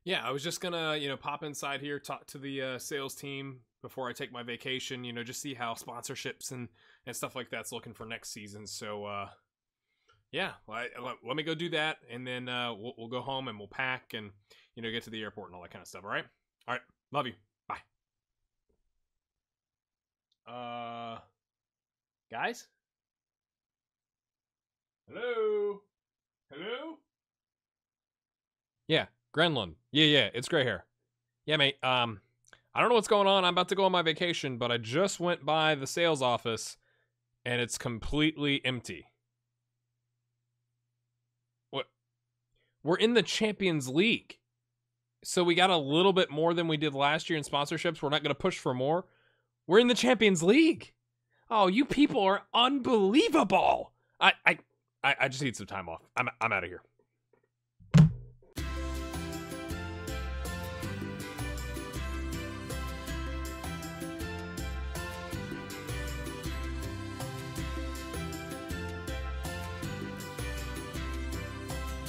Yeah, I was just gonna, pop inside here, talk to the sales team before I take my vacation. Just see how sponsorships and stuff like that's looking for next season. So, yeah, let me go do that, and then we'll go home and we'll pack and get to the airport and all that kind of stuff. All right, love you. Bye. Guys. Hello. Yeah, Grenlund. Yeah, it's gray hair. Yeah, mate. I don't know what's going on. I'm about to go on my vacation, but I just went by the sales office, and it's completely empty. What? We're in the Champions League, so we got a little bit more than we did last year in sponsorships. We're not going to push for more. We're in the Champions League. Oh, you people are unbelievable. I just need some time off. I'm out of here.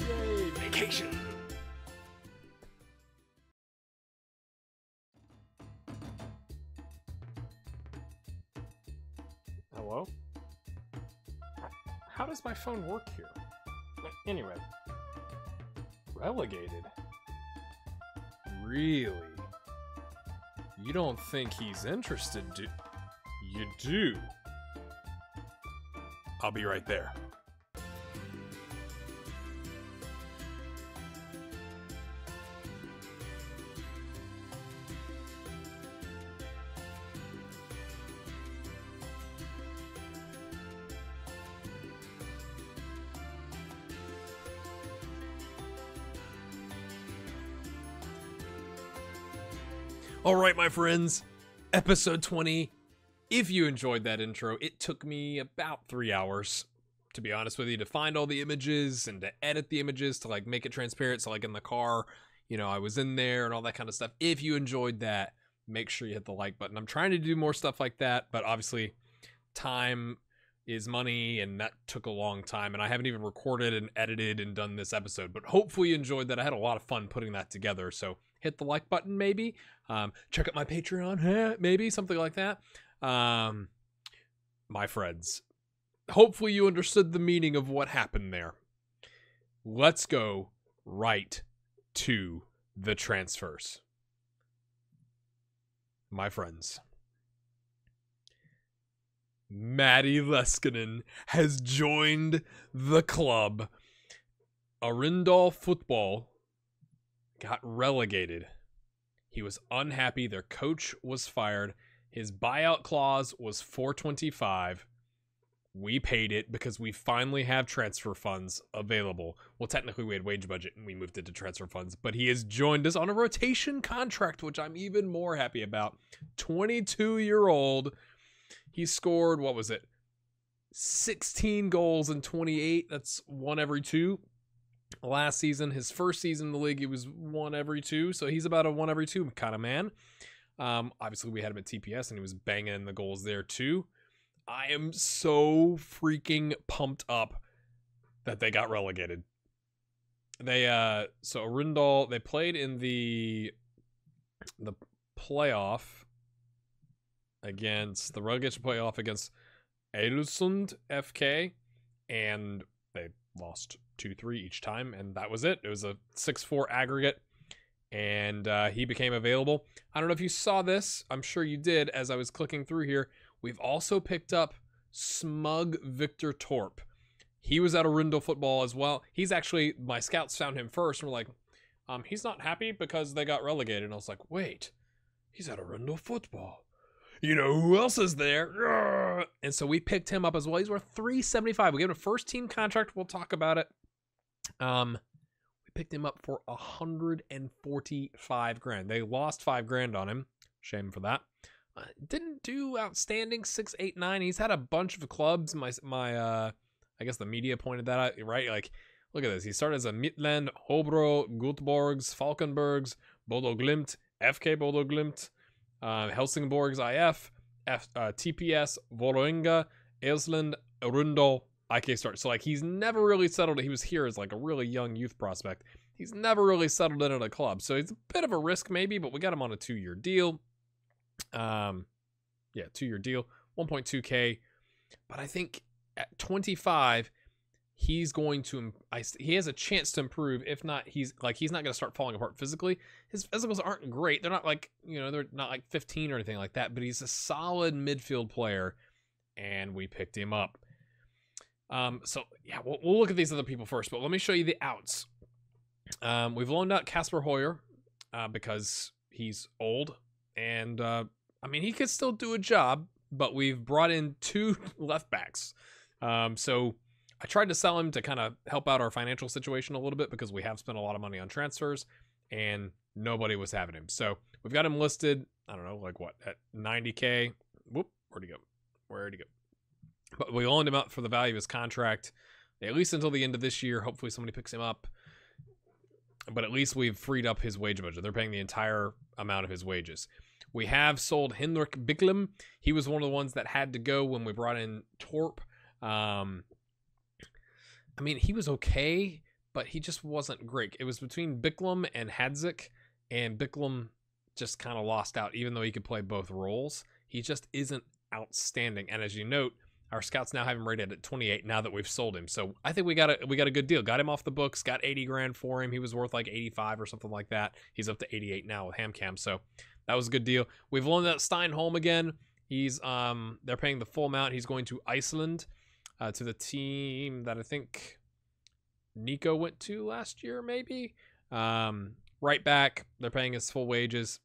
Yay, vacation. Hello? How does my phone work here? Anyway. Relegated? Really? You don't think he's interested, do you? Do? I'll be right there. All right, my friends, episode 20. If you enjoyed that intro, it took me about 3 hours, to be honest with you, to find all the images and to edit the images to like make it transparent. So like in the car, I was in there and all that kind of stuff. If you enjoyed that, make sure you hit the like button. I'm trying to do more stuff like that, but obviously time is money, and that took a long time, and I haven't even recorded and edited and done this episode, but hopefully you enjoyed that. I had a lot of fun putting that together, so hit the like button, maybe. Check out my Patreon, maybe, something like that. My friends, hopefully you understood the meaning of what happened there. Let's go right to the transfers. My friends, Matti Leskinen has joined the club. Arendal Football got relegated. He was unhappy. Their coach was fired. His buyout clause was $425. We paid it because we finally have transfer funds available. Well, technically we had wage budget and we moved it to transfer funds, but he has joined us on a rotation contract, which I'm even more happy about. 22-year-old. He scored, 16 goals in 28. That's 1 every 2. Last season, his first season in the league, he was 1 every 2. So he's about a 1 every 2 kind of man. Obviously, we had him at TPS, and he was banging in the goals there too. I am so freaking pumped up that they got relegated. So Arendal, they played in the playoff against the relegation playoff against Elesund FK, and they lost 2-3 each time, and that was it. It was a 6-4 aggregate, and he became available. I don't know if you saw this. I'm sure you did as I was clicking through here. We've also picked up Smug Victor Torp. He was at Arendal Football as well. He's actually, my scouts found him first, and were like, he's not happy because they got relegated. And I was like, wait, he's at Arendal Football. You know who else is there? And so we picked him up as well. He's worth $375. We gave him a first team contract. We'll talk about it. We picked him up for $145,000. They lost $5,000 on him. Shame for that. Didn't do outstanding. 6, 8, 9. He's had a bunch of clubs. My I guess the media pointed that out, right? Like, look at this. He started as a Midland, Hobro, Göteborgs, Falkenbergs, Bodo Glimt, FK Bodo Glimt, Helsingborgs IF, TPS, Vålerenga, Elsland, Arundel, IK Start. So like he's never really settled. He was here as like a really young youth prospect. he's never really settled in at a club. So it's a bit of a risk maybe, but we got him on a 2-year deal. Yeah, 2-year deal, 1.2K. But I think at 25, he's going to, he has a chance to improve. If not, he's not going to start falling apart physically. His physicals aren't great. They're not like, they're not like 15 or anything like that, but he's a solid midfield player, and we picked him up. So yeah, we'll look at these other people first, but let me show you the outs. We've loaned out Casper Hoyer, because he's old, and, I mean, he could still do a job, but we've brought in 2 left backs. So I tried to sell him to kind of help out our financial situation a little bit, because we have spent a lot of money on transfers and nobody was having him. So we've got him listed, I don't know, like what, at 90K. Whoop, where'd he go? But we loaned him out for the value of his contract, at least until the end of this year. Hopefully somebody picks him up. But at least we've freed up his wage budget. They're paying the entire amount of his wages. We have sold Hendrik Bicklem. He was one of the ones that had to go when we brought in Torp. I mean, he was okay, but he just wasn't great. It was between Bicklem and Hadzik, and Bicklem just kind of lost out, even though he could play both roles. He just isn't outstanding. And as you note, our scouts now have him rated at 28 now that we've sold him. So I think we got a good deal. Got him off the books, got 80 grand for him. He was worth like 85 or something like that. He's up to 88 now with HamCam. So that was a good deal. We've loaned out Steinholm again. He's they're paying the full amount. He's going to Iceland, to the team that I think Nico went to last year, maybe. Right back, they're paying his full wages.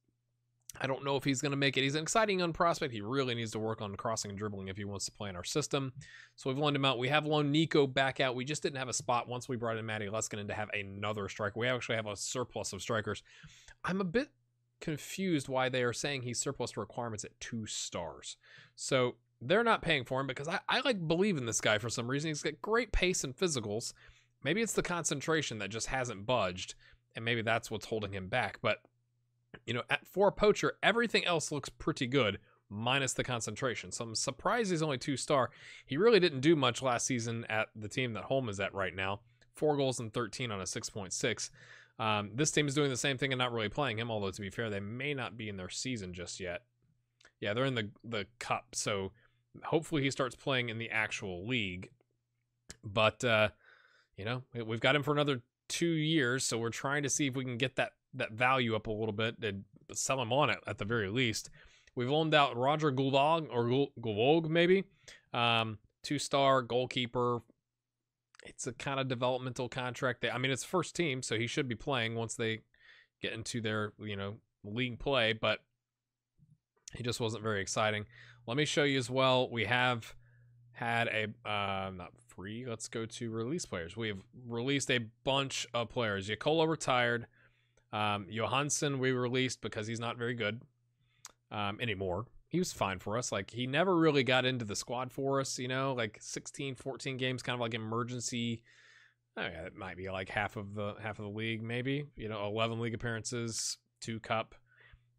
I don't know if he's going to make it. He's an exciting young prospect. He really needs to work on crossing and dribbling if he wants to play in our system. So we've loaned him out. We have loaned Nico back out. We just didn't have a spot once we brought in Matty Leskinen to have another striker. We actually have a surplus of strikers. I'm a bit confused why they are saying he's surplus to requirements at 2 stars. So they're not paying for him, because I like believe in this guy for some reason. He's got great pace and physicals. Maybe it's the concentration that just hasn't budged, and maybe that's what's holding him back. But for a poacher, everything else looks pretty good, minus the concentration. So I'm surprised he's only 2-star. He really didn't do much last season at the team that Holm is at right now. 4 goals and 13 on a 6.6. This team is doing the same thing and not really playing him, although to be fair, they may not be in their season just yet. Yeah, they're in the cup, so hopefully he starts playing in the actual league. But, we've got him for another 2 years, so we're trying to see if we can get that value up a little bit and sell him on it at the very least. We've loaned out Roger Gulog, or Gulog maybe. 2-star goalkeeper. It's a kind of developmental contract. It's first team, so he should be playing once they get into their, league play, but he just wasn't very exciting. Let me show you as well. We have had not free. Let's go to release players. We have released a bunch of players. Yakola retired. Johansson we released because he's not very good anymore. He was fine for us. Like, he never really got into the squad for us, like 16, 14 games, kind of like emergency. It might be like half of the league, maybe, 11 league appearances, 2 cup,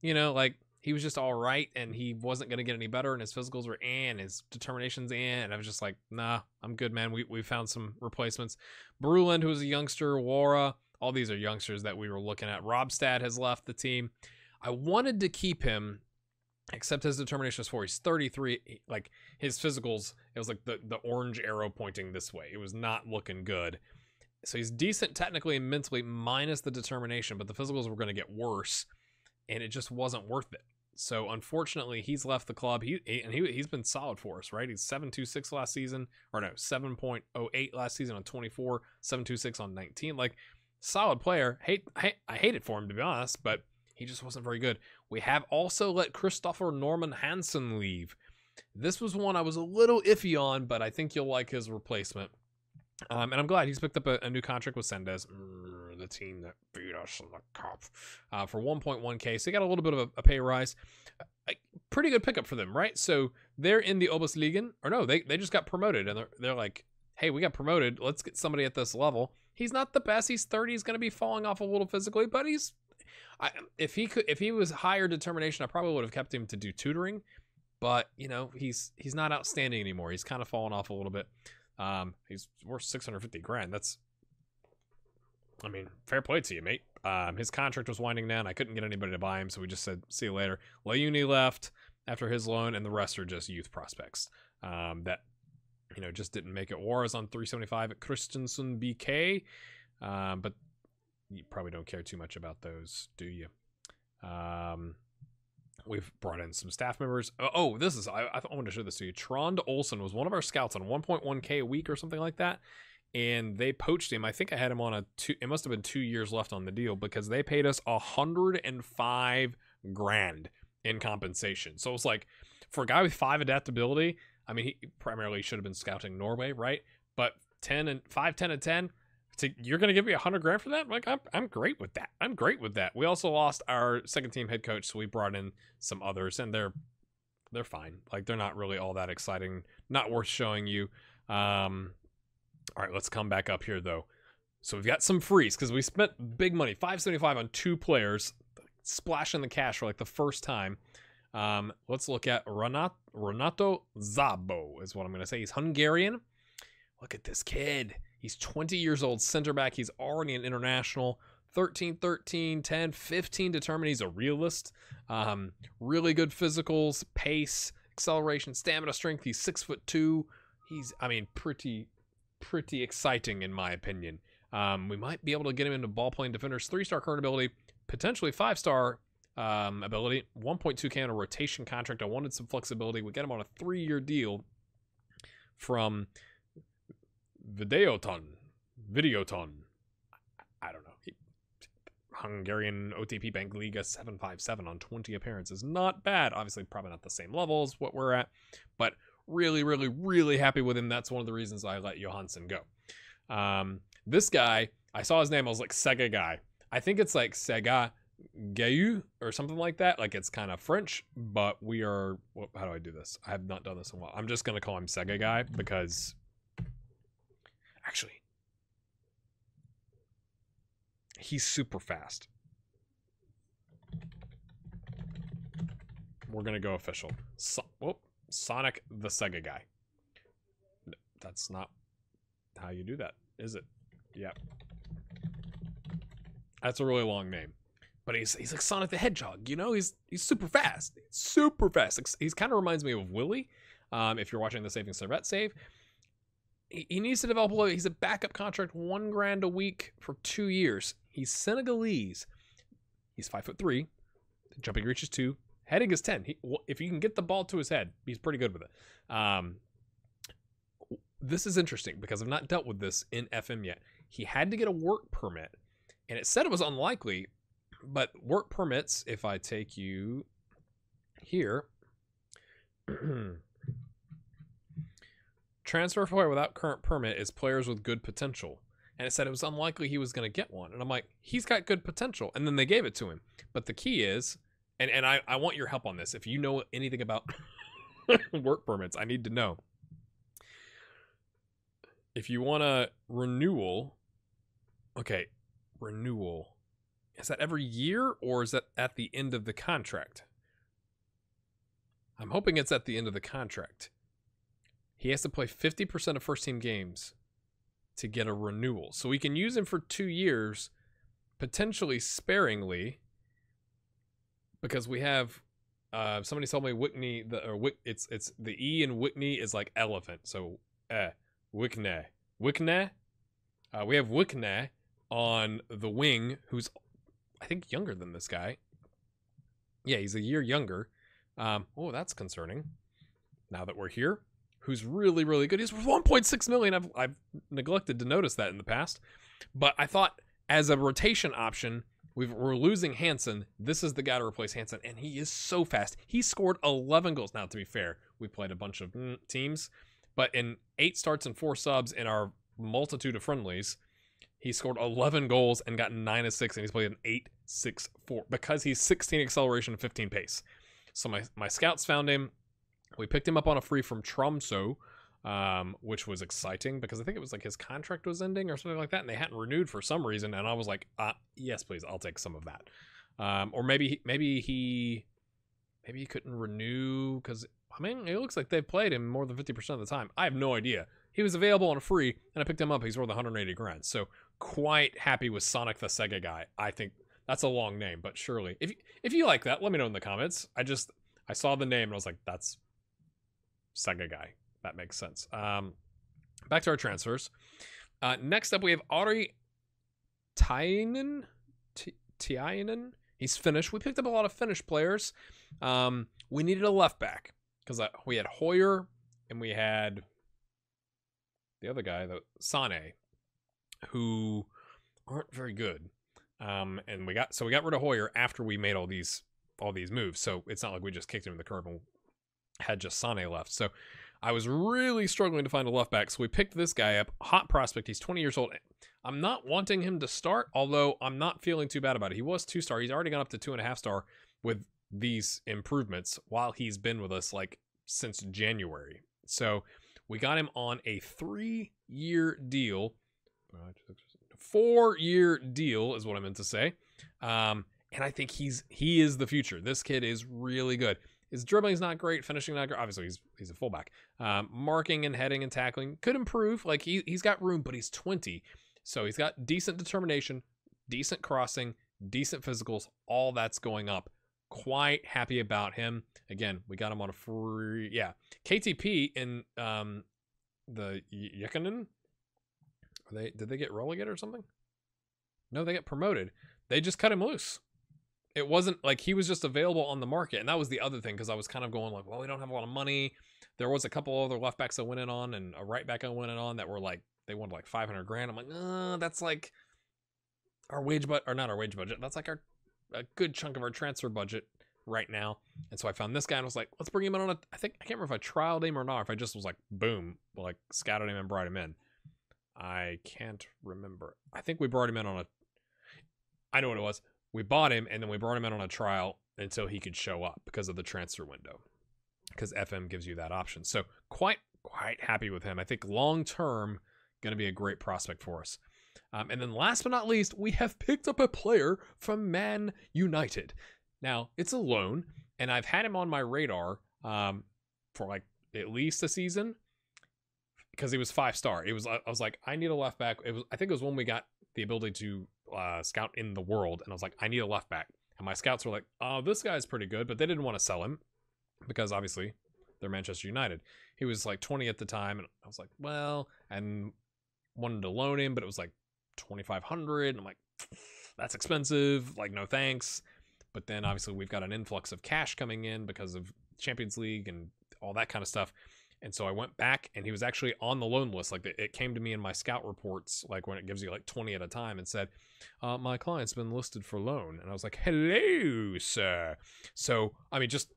like he was just all right, and he wasn't going to get any better, and his physicals were and his determination's and I was just like, nah, I'm good, man. We found some replacements. Bruland, who was a youngster, Wara, all these are youngsters that we were looking at. Robstad has left the team. I wanted to keep him, except his determination is 4. He's 33. Like, his physicals, it was like the orange arrow pointing this way. It was not looking good. So he's decent technically and mentally, minus the determination, but the physicals were going to get worse, and it just wasn't worth it. So unfortunately, he's left the club. He's been solid for us, right? He's 7.26 last season, or no, 7.08 last season on 24, 7.26 on 19. Like, solid player. I hate it for him, to be honest, but he just wasn't very good. We have also let Christopher Norman Hansen leave. This was one I was a little iffy on, but I think you'll like his replacement. And I'm glad he's picked up a new contract with Sendes, the team that beat us in the cup, for 1.1K. So he got a little bit of a pay rise. Pretty good pickup for them, right? So they're in the Oberliga, or no, they just got promoted, and they're like, hey, we got promoted. Let's get somebody at this level. He's not the best. He's 30. He's going to be falling off a little physically, but if he was higher determination, I probably would have kept him to do tutoring. But he's not outstanding anymore. He's kind of fallen off a little bit. He's worth 650 grand. That's I mean, fair play to you, mate. His contract was winding down. I couldn't get anybody to buy him, so we just said, see you later. Leuni left after his loan, and the rest are just youth prospects that, just didn't make it. War is on 375 at Christensen BK, but you probably don't care too much about those, do you? We've brought in some staff members. Oh, this is, I want to show this to you. Trond Olsen was one of our scouts on 1.1K a week or something like that. And they poached him. I think I had him on it must have been 2 years left on the deal because they paid us $105,000 in compensation. So it was like, for a guy with 5 adaptability, I mean, he primarily should have been scouting Norway, right? But 10 and 5, 10 and 10, you're going to give me $100,000 for that? Like, I'm great with that. I'm great with that. We also lost our second team head coach, so we brought in some others, and they're fine. Like, they're not really all that exciting. Not worth showing you. All right, let's come back up here, though. So we've got some frees, because we spent big money, $575 on 2 players, splashing the cash for, like, the first time. Let's look at Renato Szabo is what I'm going to say. He's Hungarian. Look at this kid. He's 20 years old, center back. He's already an international. 13, 13, 10, 15 determined. He's a realist. Really good physicals, pace, acceleration, stamina, strength. He's 6'2". He's, I mean, pretty exciting in my opinion. We might be able to get him into ball playing defenders. 3-star current ability, potentially 5-star ability. 1.2K on a rotation contract. I wanted some flexibility. We get him on a 3-year deal from Videoton. I don't know. Hungarian OTP Bank Liga 757 on 20 appearances. Not bad. Obviously, probably not the same level as what we're at, but really, really, really happy with him. That's one of the reasons I let Johansson go. This guy, I saw his name. I was like, Sega guy. I think it's like Sega Gayu or something like that. Like, it's kind of French, but we are... Well, how do I do this? I have not done this in a while. I'm just going to call him Sega guy because... Actually, he's super fast. We're going to go official. Sonic the Sega guy. That's not how you do that, is it? Yeah. That's a really long name. But he's like Sonic the Hedgehog, He's super fast. Super fast. He kind of reminds me of Willy. If you're watching the Saving Servette save. He needs to develop he's a backup contract, $1,000 a week for 2 years. He's Senegalese. He's 5'3". Jumping reach is 2. Heading is 10. If you can get the ball to his head, he's pretty good with it. This is interesting because I've not dealt with this in FM yet. He had to get a work permit, and it said it was unlikely, but work permits, if I take you here, transfer player without current permit is players with good potential. And it said it was unlikely he was going to get one. And I'm like, he's got good potential. And then they gave it to him. But the key is, and I want your help on this. If you know anything about work permits, I need to know. If you want a renewal, okay, renewal. Is that every year or is that at the end of the contract? I'm hoping it's at the end of the contract. He has to play 50% of first team games to get a renewal. So we can use him for 2 years, potentially sparingly, because we have somebody told me Whitney, it's the E in Whitney is like elephant. So Wickney. We have Wickney on the wing, who's I think younger than this guy. Yeah, he's a year younger. Oh, that's concerning. Now that we're here. Who's really, really good. He's worth 1.6 million. I've neglected to notice that in the past. But I thought as a rotation option, we're losing Hansen. This is the guy to replace Hansen, and he is so fast. He scored 11 goals. Now, to be fair, we played a bunch of teams, but in 8 starts and 4 subs in our multitude of friendlies, he scored 11 goals and got 9 assists, and he's played an 8.64 because he's 16 acceleration and 15 pace. So my scouts found him. We picked him up on a free from Tromsø, which was exciting because I think it was like his contract was ending or something like that, and they hadn't renewed for some reason. And I was like, yes, please, I'll take some of that. Or maybe he couldn't renew because I mean it looks like they've played him more than 50% of the time. I have no idea. He was available on a free, and I picked him up. He's worth 180 grand. So quite happy with Sonic the Sega guy. I think that's a long name, but surely. If you like that, let me know in the comments. I saw the name and I was like, that's Sega guy. That makes sense. Back to our transfers. Next up, we have Ari Tiainen. He's Finnish. We picked up a lot of Finnish players. We needed a left back because we had Hoyer and we had the other guy, Sane, who aren't very good. And we got rid of Hoyer after we made all these moves. So it's not like we just kicked him in the curb and had just Sane left. So I was really struggling to find a left back. So we picked this guy up, hot prospect. He's 20 years old. I'm not wanting him to start, although I'm not feeling too bad about it. He was 2-star. He's already gone up to 2.5-star with these improvements while he's been with us like since January. So we got him on a 3-year deal. 4-year deal is what I meant to say. And I think he is the future. This kid is really good. His dribbling is not great, finishing not great. Obviously, he's a fullback. Marking and heading and tackling could improve. Like he's got room, but he's 20, so he's got decent determination, decent crossing, decent physicals. All that's going up. Quite happy about him. Again, we got him on a free KTP in the Ykkönen. Did they get relegated or something? No, they got promoted. They just cut him loose. It wasn't like he was just available on the market. And that was the other thing, because I was kind of going like, well, we don't have a lot of money. There was a couple other left backs I went in on and a right back I went in on that were like, they wanted like 500 grand. I'm like, that's like our wage budget, or not our wage budget. That's like a good chunk of our transfer budget right now. And so I found this guy and was like, let's bring him in on I can't remember if I trialed him or not, or if I just was like, boom, like scouted him and brought him in. I can't remember. I think we brought him in on I know what it was. We bought him, and then we brought him in on a trial until he could show up because of the transfer window, because FM gives you that option. So quite happy with him. I think long-term going to be a great prospect for us. And then last but not least, we have picked up a player from Man United. Now, it's a loan, and I've had him on my radar for like at least a season because he was 5-star. I was like, I need a left back. I think it was when we got the ability to scout in the world, and I was like, I need a left back. And my scouts were like, oh, this guy's pretty good, but they didn't want to sell him because obviously they're Manchester United. He was like 20 at the time, and I was like, well, and wanted to loan him, but it was like 2,500, and I'm like, that's expensive, like no thanks. But then obviously we've got an influx of cash coming in because of Champions League and all that kind of stuff. And so I went back, and he was actually on the loan list. Like it came to me in my scout reports, like when it gives you like 20 at a time, and said, my client's been listed for loan. And I was like, hello, sir. So, I mean, just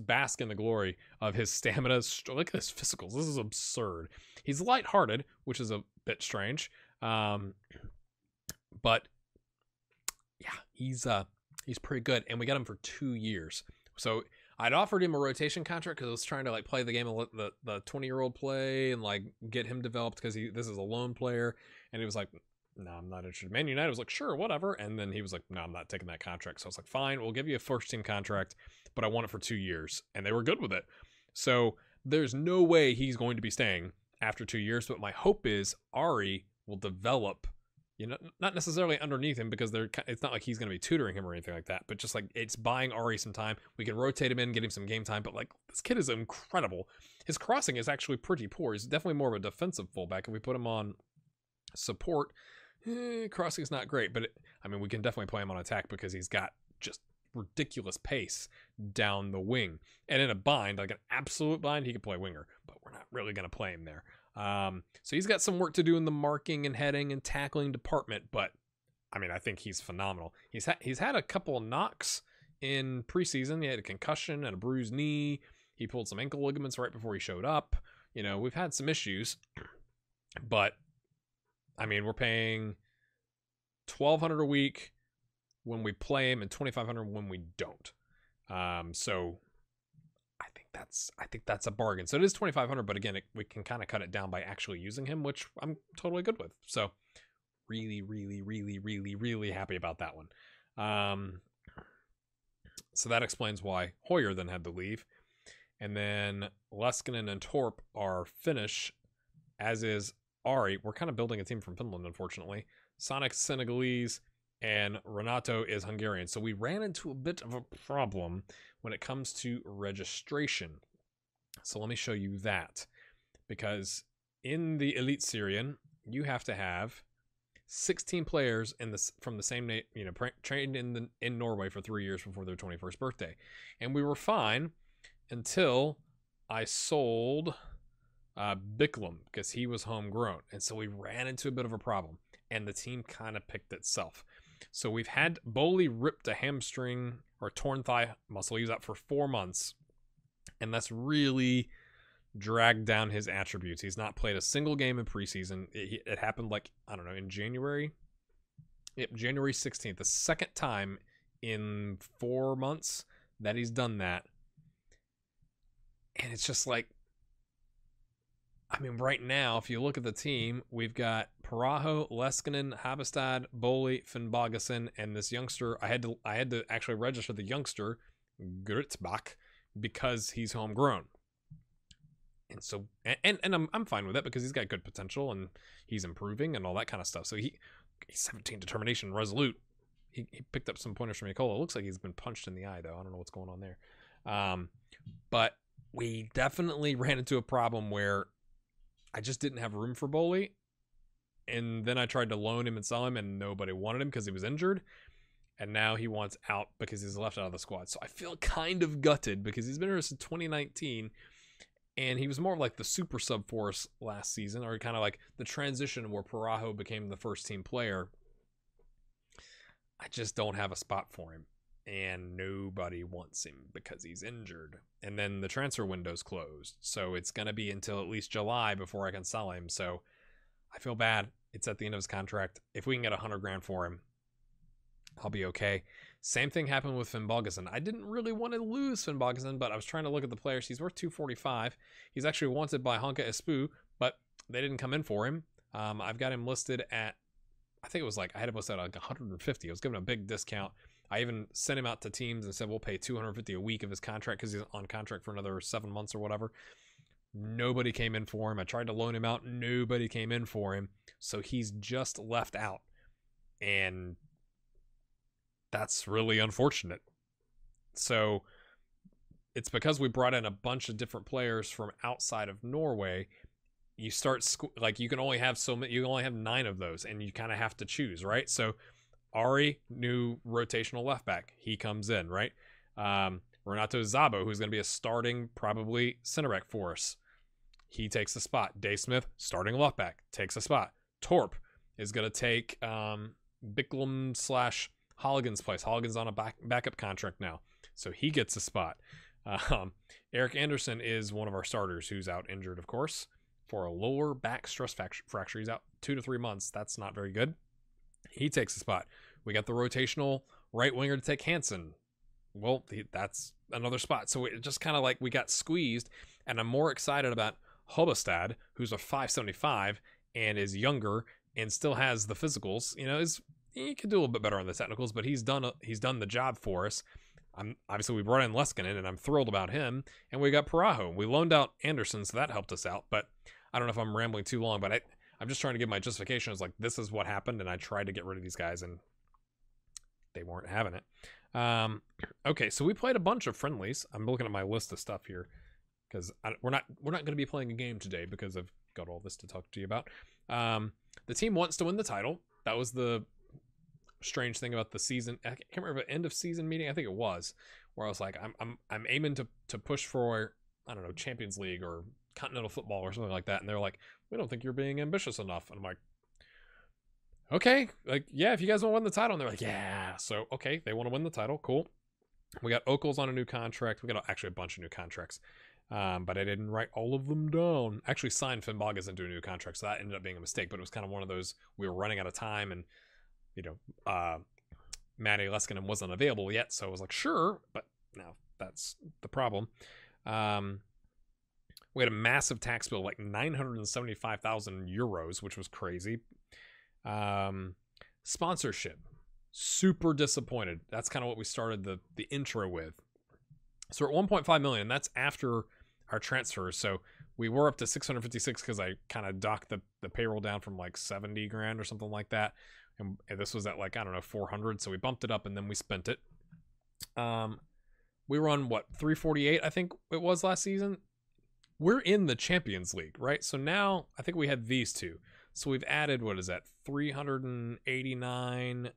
bask in the glory of his stamina. Look at his physicals. This is absurd. He's lighthearted, which is a bit strange. But yeah, he's pretty good. And we got him for 2 years. So I'd offered him a rotation contract because I was trying to like play the game and let the 20-year-old play and like get him developed because this is a lone player. And he was like, no, I'm not interested. Man United was like, sure, whatever. And then he was like, no, I'm not taking that contract. So I was like, fine, we'll give you a first-team contract, but I want it for 2 years. And they were good with it. So there's no way he's going to be staying after 2 years. But my hope is Ari will develop, not necessarily underneath him, because it's not like he's going to be tutoring him or anything like that, but just like it's buying Ari some time. We can rotate him in, get him some game time, but like this kid is incredible. His crossing is actually pretty poor. He's definitely more of a defensive fullback. If we put him on support, crossing is not great, but we can definitely play him on attack because he's got just ridiculous pace down the wing. And in a bind, like an absolute bind, he could play winger, but we're not really going to play him there. So he's got some work to do in the marking and heading and tackling department, but I think he's phenomenal. He's had a couple of knocks in preseason. He had a concussion and a bruised knee. He pulled some ankle ligaments right before he showed up. We've had some issues, but we're paying $1,200 a week when we play him and $2,500 when we don't. So I think that's a bargain. So it is $2,500, but again, we can kind of cut it down by actually using him, which I'm totally good with. So really, really, really, really, really happy about that one. So that explains why Hoyer then had to leave. And then Leskinen and Torp are Finnish, as is Ari. We're kind of building a team from Finland, unfortunately. Sonic Senegalese, and Renato is Hungarian. So we ran into a bit of a problem when it comes to registration. So let me show you that. Because in the Eliteserien, you have to have 16 players from the same name, trained in Norway for 3 years before their 21st birthday. And we were fine until I sold Bicklum because he was homegrown. And so we ran into a bit of a problem. And the team kind of picked itself. So we've had Bowley ripped a hamstring or torn thigh muscle. He was out for 4 months. And that's really dragged down his attributes. He's not played a single game in preseason. It happened in January. Yep, January 16th. The second time in 4 months that he's done that. And it's just right now, if you look at the team, we've got Parajo, Leskinen, Habestad, Bowley, Finnbogason, and this youngster. I had to actually register the youngster, Gritzbach, because he's homegrown. And so, and I'm fine with it because he's got good potential and he's improving and all that kind of stuff. So he's 17 determination, resolute. He picked up some pointers from Nicola. It looks like he's been punched in the eye though. I don't know what's going on there. But we definitely ran into a problem where I just didn't have room for Bowley. And then I tried to loan him and sell him and nobody wanted him because he was injured. And now he wants out because he's left out of the squad. So I feel kind of gutted because he's been here since 2019. And he was more like the super sub for us last season, or kind of like the transition where Parajo became the first team player. I just don't have a spot for him. And nobody wants him because he's injured. And then the transfer window's closed. So it's going to be until at least July before I can sell him. So I feel bad. It's at the end of his contract. If we can get $100,000 for him, I'll be okay. Same thing happened with Finnbogason. I didn't really want to lose Finnbogason, but I was trying to look at the players. He's worth $245. He's actually wanted by Honka Espoo, but they didn't come in for him. I've got him listed at, I think it was I had him listed at $150. I was giving him a big discount. I even sent him out to teams and said, we'll pay $250 a week of his contract because he's on contract for another 7 months or whatever. Nobody came in for him. I tried to loan him out. Nobody came in for him. So he's just left out. And that's really unfortunate. So it's because we brought in a bunch of different players from outside of Norway. You start you can only have you only have 9 of those, and you kind of have to choose, right? So Ari, new rotational left back, he comes in, right? Renato Szabo, who's going to be a starting probably center back for us, he takes a spot. Dave Smith, starting left back, takes a spot. Torp is going to take Bicklum / Holligan's place. Holligan's on a backup contract now, so he gets a spot. Eric Anderson is one of our starters who's out injured, of course, for a lower back stress fracture. He's out 2 to 3 months. That's not very good. He takes a spot. We got the rotational right winger to take Hansen. Well, that's another spot. So it just kind of we got squeezed, and I'm more excited about Hobestad, who's a 5'75" and is younger and still has the physicals. He could do a little bit better on the technicals, but he's done the job for us. Obviously we brought in Leskinen, and I'm thrilled about him. And we got Parajo. We loaned out Anderson, so that helped us out. But I don't know if I'm rambling too long, but I'm just trying to give my justification. It's this is what happened, and I tried to get rid of these guys, and they weren't having it. Okay, so we played a bunch of friendlies. I'm looking at my list of stuff here because we're not going to be playing a game today because I've got all this to talk to you about. The team wants to win the title. That was the strange thing about the season. I can't remember the end of season meeting. I think it was where I was I'm aiming to push for, I don't know, Champions League or continental football or something like that. And they're like, we don't think you're being ambitious enough. And I'm like, okay, yeah, if you guys want to win the title. And they're like, yeah. So, okay, they want to win the title. Cool. We got Okels on a new contract. We got actually a bunch of new contracts. But I didn't write all of them down. Actually signed Finnbogason into a new contract. So that ended up being a mistake, but it was kind of one of those, we were running out of time, and Matty Leskinen wasn't available yet. So I was like, sure, but no, that's the problem. We had a massive tax bill, 975,000 euros, which was crazy. Sponsorship, super disappointed. That's kind of what we started the intro with. So we're at 1.5 million. That's after our transfers. So we were up to 656 because I kind of docked the payroll down from 70 grand or something like that. and this was at like, I don't know, 400, so we bumped it up and then we spent it. We were on what, 348, I think it was last season. We're in the Champions League, right? So now I think we had these two. So we've added, what is that, 389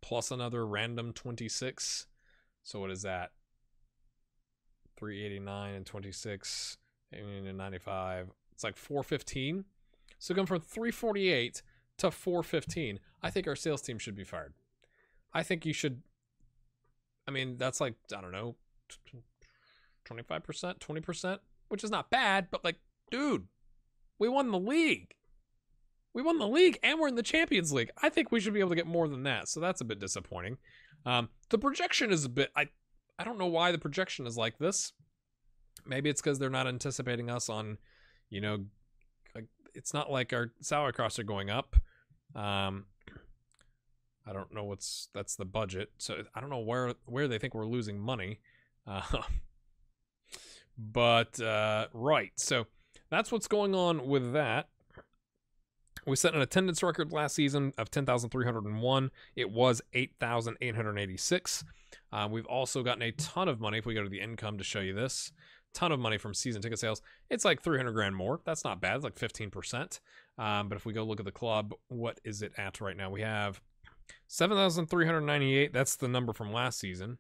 plus another random 26. So what is that? 389 and 26 and 95. It's like 415. So going from 348 to 415. I think our sales team should be fired. I think you should. I mean, that's like, I don't know, 25%, 20%, which is not bad, but like, dude, we won the league. We won the league and we're in the Champions League. I think we should be able to get more than that. So that's a bit disappointing. The projection is a bit, I don't know why the projection is like this. Maybe it's because they're not anticipating us on, you know, like, it's not like our salary costs are going up. I don't know that's the budget. So I don't know where they think we're losing money. But right. So that's what's going on with that. We set an attendance record last season of 10,301. It was 8,886. We've also gotten a ton of money. If we go to the income to show you this, ton of money from season ticket sales. It's like 300 grand more. That's not bad. It's like 15%. But if we go look at the club, what is it at right now? We have 7,398. That's the number from last season.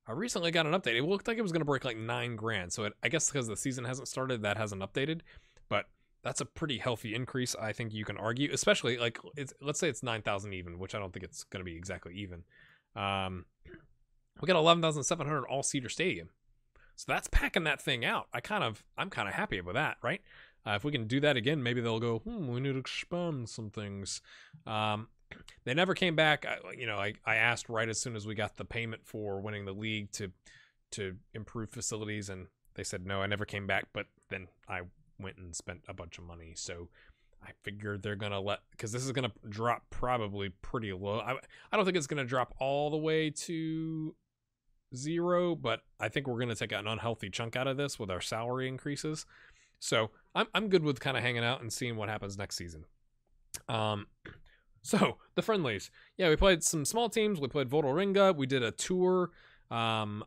I recently got an update. It looked like it was going to break like 9 grand. So I guess because the season hasn't started, that hasn't updated. But that's a pretty healthy increase, I think you can argue, especially like let's say it's 9,000 even, which I don't think it's going to be exactly even. We got 11,700 all-seater stadium. So that's packing that thing out. I'm kind of happy with that, right? If we can do that again, maybe they'll go, we need to expand some things. They never came back. I asked right as soon as we got the payment for winning the league to improve facilities, and they said no. I never came back, but then I went and spent a bunch of money. So I figured they're going to because this is going to drop probably pretty low. I don't think it's going to drop all the way to 0, but I think we're going to take an unhealthy chunk out of this with our salary increases. So I'm good with kind of hanging out and seeing what happens next season. So the friendlies, yeah, we played some small teams. We played Vålerenga. We did a tour of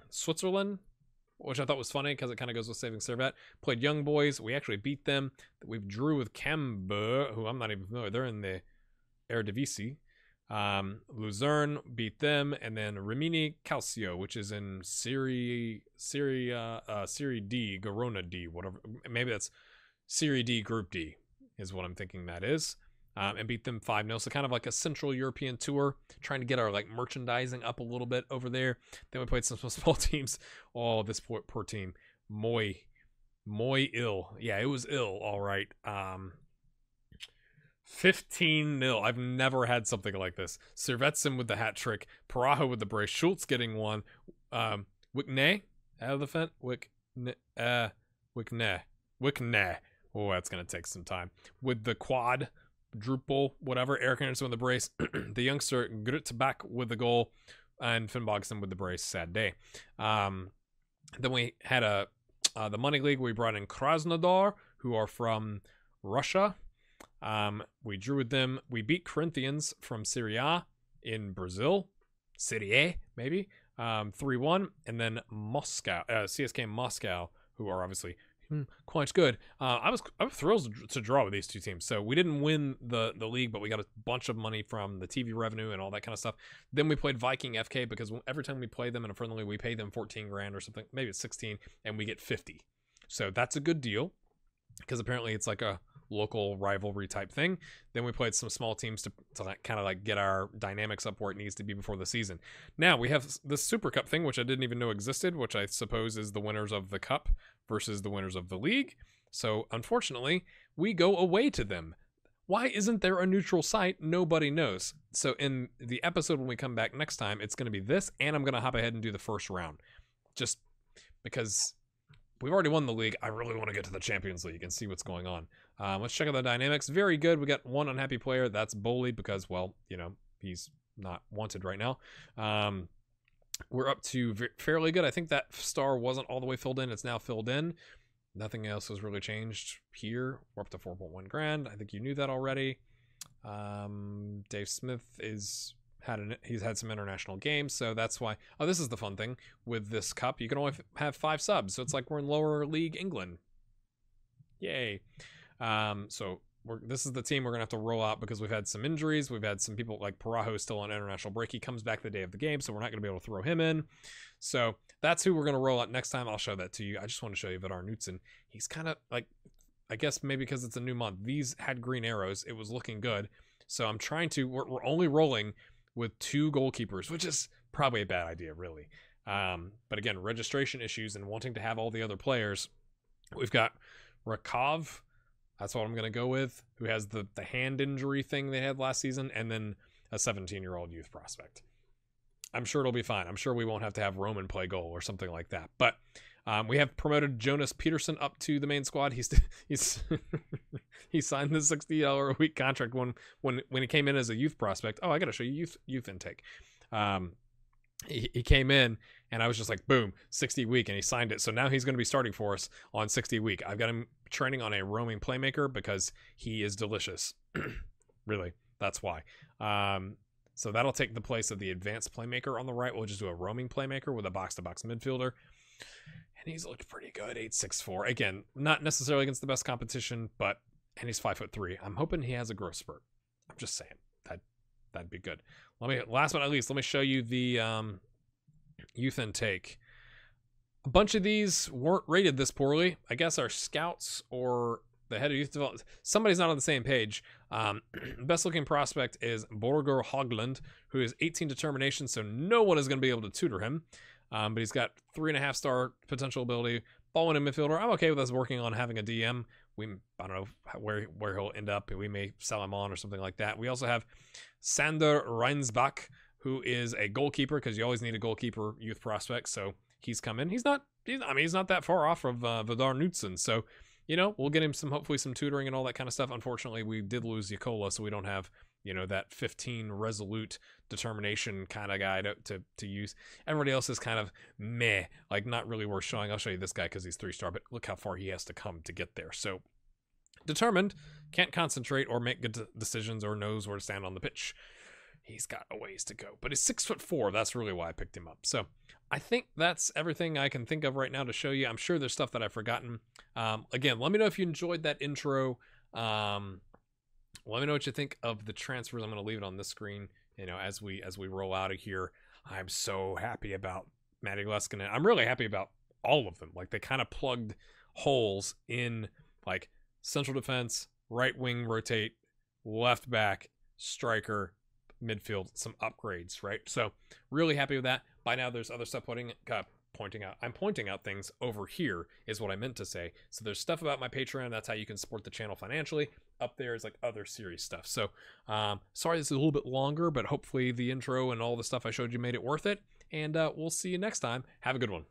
Switzerland, which I thought was funny because it kind of goes with Saving Servette. Played Young Boys. We actually beat them. We drew with Cambuur, who I'm not even familiar. They're in the Eredivisie. Luzern beat them, and then Rimini Calcio, which is in Serie D, Girona D, whatever. Maybe that's Serie D, Group D, is what I'm thinking that is. And beat them 5-0. So kind of like a Central European tour, trying to get our like merchandising up a little bit over there. Then we played some small teams. Oh, this poor team, Muy ill. Yeah, it was ill. All right. 15-0. I've never had something like this. Servetsen with the hat trick. Parajo with the brace. Schultz getting one. Wickne out of the fence. Wickne. Oh, that's gonna take some time. With the quad. Drupal, whatever. Eric Anderson with the brace. The youngster Grutbach with the goal, and Finn Bogson with the brace. Sad day. Then we had the Money League. We brought in Krasnodar, who are from Russia. We drew with them. We beat Corinthians from Serie A in Brazil. Serie A, maybe. 3-1. And then Moscow, CSK Moscow, who are obviously quite good. I was thrilled to draw with these two teams. So we didn't win the league, but we got a bunch of money from the TV revenue and all that kind of stuff. Then we played Viking FK because every time we play them in a friendly, we pay them 14 grand or something, maybe it's 16, and we get 50. So that's a good deal because apparently it's like a local rivalry type thing. Then we played some small teams to kind of like get our dynamics up where it needs to be before the season. Now we have this Super Cup thing, which I didn't even know existed, which I suppose is the winners of the cup versus the winners of the league. So unfortunately, we go away to them. Why isn't there a neutral site? Nobody knows. So in the episode when we come back next time, it's going to be this, and I'm going to hop ahead and do the first round. Just because we've already won the league, I really want to get to the Champions League and see what's going on. Let's check out the dynamics. Very good. We got one unhappy player. That's Bowley because, well, he's not wanted right now. We're up to fairly good. I think that star wasn't all the way filled in. It's now filled in. Nothing else has really changed here. We're up to 4.1 grand. I think you knew that already. Dave Smith he's had some international games, so that's why. Oh, this is the fun thing with this cup. You can only have 5 subs, so it's like we're in lower league England. Yay. So this is the team we're gonna have to roll out because we've had some injuries. We've had some people like Parajo still on international break. He comes back the day of the game, so we're not gonna be able to throw him in. So that's who we're gonna roll out next time. I'll show that to you. I just want to show you Vidar Knudsen. He's kind of like, I guess maybe because it's a new month. These had green arrows. It was looking good. So I'm trying to. We're only rolling with 2 goalkeepers, which is probably a bad idea, really. But again, registration issues and wanting to have all the other players. We've got Rakov. That's what I'm going to go with, who has the hand injury thing they had last season, and then a 17-year-old youth prospect. I'm sure it'll be fine. I'm sure we won't have to have Roman play goal or something like that. But we have promoted Jonas Peterson up to the main squad. He's he signed the $60 a week contract when he came in as a youth prospect. Oh, I got to show you youth intake. He came in and I was just like, boom, 60 a week, and he signed it. So now he's going to be starting for us on 60 a week. I've got him training on a roaming playmaker because he is delicious. Really, that's why. So that'll take the place of the advanced playmaker on the right. We'll just do a roaming playmaker with a box-to-box midfielder. And he's looked pretty good, 8'6". Again, not necessarily against the best competition, and he's 5'3". I'm hoping he has a growth spurt. I'm just saying that'd be good. Last but not least, let me show you the youth intake. A bunch of these weren't rated this poorly. I guess our scouts or the head of youth development, somebody's not on the same page. Best looking prospect is Borger Hogland, who is 18 determination, so no one is going to be able to tutor him. But he's got 3.5 star potential ability, ball winning midfielder. I'm okay with us working on having a DM. I don't know where he'll end up. We may sell him on or something like that. We also have Sander Reinsbach, who is a goalkeeper, because you always need a goalkeeper youth prospect. So he's come in. He's not that far off of Vidar Knudsen. So, we'll get him hopefully some tutoring and all that kind of stuff. Unfortunately, we did lose Yakola, so we don't have, that 15 resolute determination kind of guy to use. Everybody else is kind of meh, like not really worth showing. I'll show you this guy because he's 3-star, but look how far he has to come to get there. So determined, can't concentrate or make good decisions or knows where to stand on the pitch. He's got a ways to go, but he's 6'4". That's really why I picked him up. So I think that's everything I can think of right now to show you. I'm sure there's stuff that I've forgotten. Again, let me know if you enjoyed that intro. Let me know what you think of the transfers. I'm going to leave it on this screen, as we roll out of here. I'm so happy about Matty Leskinen. I'm really happy about all of them. Like, they kind of plugged holes in, like, central defense, right wing rotate, left back, striker, midfield, some upgrades, right? So really happy with that. By now, there's other stuff I'm pointing out things over here is what I meant to say. So there's stuff about my Patreon. That's how you can support the channel financially. Up there is like other series stuff. So sorry this is a little bit longer, but hopefully the intro and all the stuff I showed you made it worth it. And we'll see you next time. Have a good one.